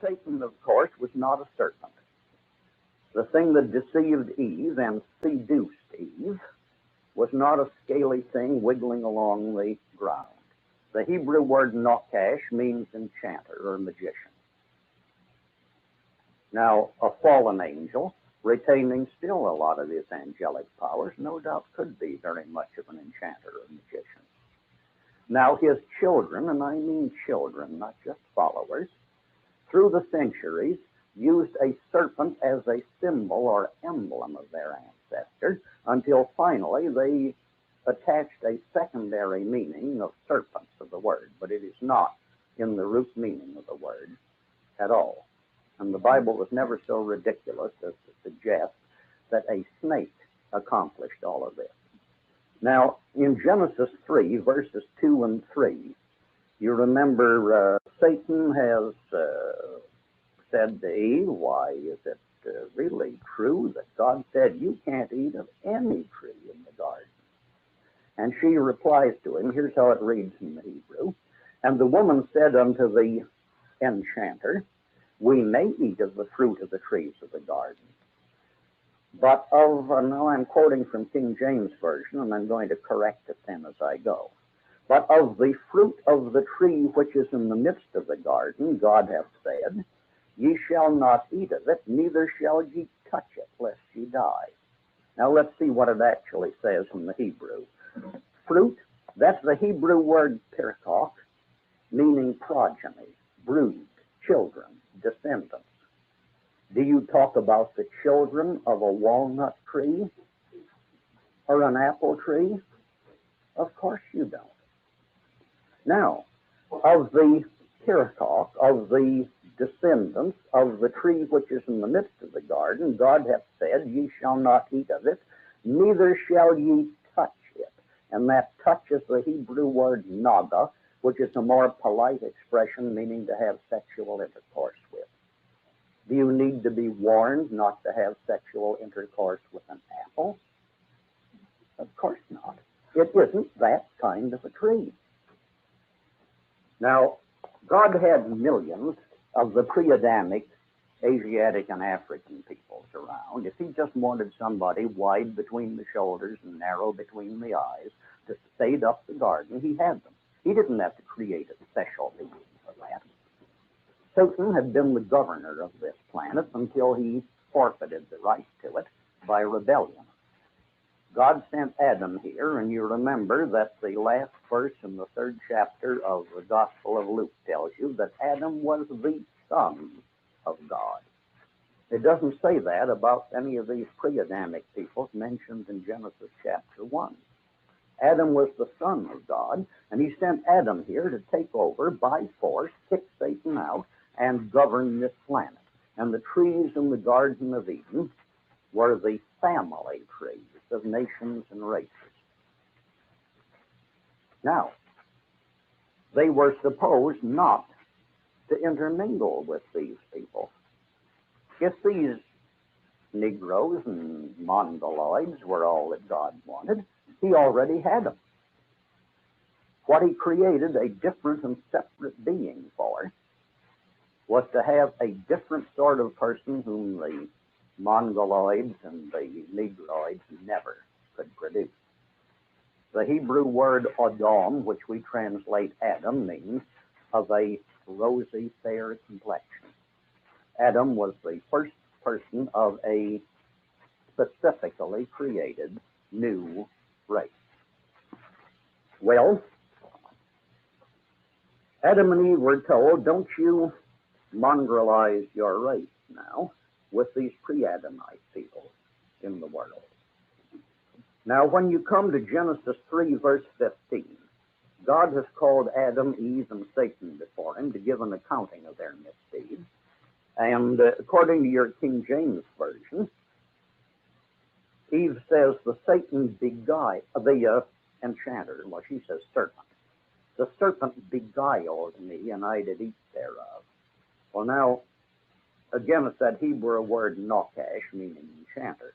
Satan, of course, was not a serpent. The thing that deceived Eve and seduced Eve was not a scaly thing wiggling along the ground. The Hebrew word nokash means enchanter or magician. Now, a fallen angel, retaining still a lot of his angelic powers, no doubt could be very much of an enchanter or magician. Now, his children, and I mean children, not just followers, through the centuries, used a serpent as a symbol or emblem of their ancestor until finally they attached a secondary meaning of serpent to the word, but it is not in the root meaning of the word at all. And the Bible was never so ridiculous as to suggest that a snake accomplished all of this. Now, in Genesis 3, verses 2 and 3, you remember Satan has said to Eve, why is it really true that God said you can't eat of any tree in the garden? And she replies to him, here's how it reads in the Hebrew, and the woman said unto the enchanter, we may eat of the fruit of the trees of the garden. But now I'm quoting from King James Version, and I'm going to correct it then as I go. But of the fruit of the tree which is in the midst of the garden, God hath said, ye shall not eat of it, neither shall ye touch it, lest ye die. Now let's see what it actually says in the Hebrew. Fruit, that's the Hebrew word pirkok, meaning progeny, brood, children, descendants. Do you talk about the children of a walnut tree or an apple tree? Of course you don't. Now, of the pirkok, of the descendants of the tree which is in the midst of the garden, God hath said, ye shall not eat of it, neither shall ye touch it. And that touch is the Hebrew word naga, which is a more polite expression meaning to have sexual intercourse with. Do you need to be warned not to have sexual intercourse with an apple? Of course not. It isn't that kind of a tree. Now, God had millions of the pre-Adamic Asiatic and African peoples around. If he just wanted somebody wide between the shoulders and narrow between the eyes to spade up the garden, he had them. He didn't have to create a special being for that. Satan had been the governor of this planet until he forfeited the right to it by rebellion. God sent Adam here, and you remember that the last verse in the 3rd chapter of the Gospel of Luke tells you that Adam was the son of God. It doesn't say that about any of these pre-Adamic peoples mentioned in Genesis chapter 1. Adam was the son of God, and he sent Adam here to take over by force, kick Satan out, and govern this planet. And the trees in the Garden of Eden were the family trees of nations and races. Now, they were supposed not to intermingle with these people. If these Negroes and Mongoloids were all that God wanted, he already had them. What he created a different and separate being for was to have a different sort of person whom the Mongoloids and the Negroids never could produce. The Hebrew word Adam, which we translate Adam, means of a rosy, fair complexion. Adam was the first person of a specifically created new race. Well, Adam and Eve were told, don't you mongrelize your race now with these pre-Adamite people in the world. Now, when you come to Genesis 3, verse 15, God has called Adam, Eve, and Satan before him to give an accounting of their misdeeds. And according to your King James Version, Eve says, the Satan beguiled, the enchanter, well, she says serpent. The serpent beguiled me, and I did eat thereof. Well, now, again, it's that Hebrew word nokash, meaning enchanter.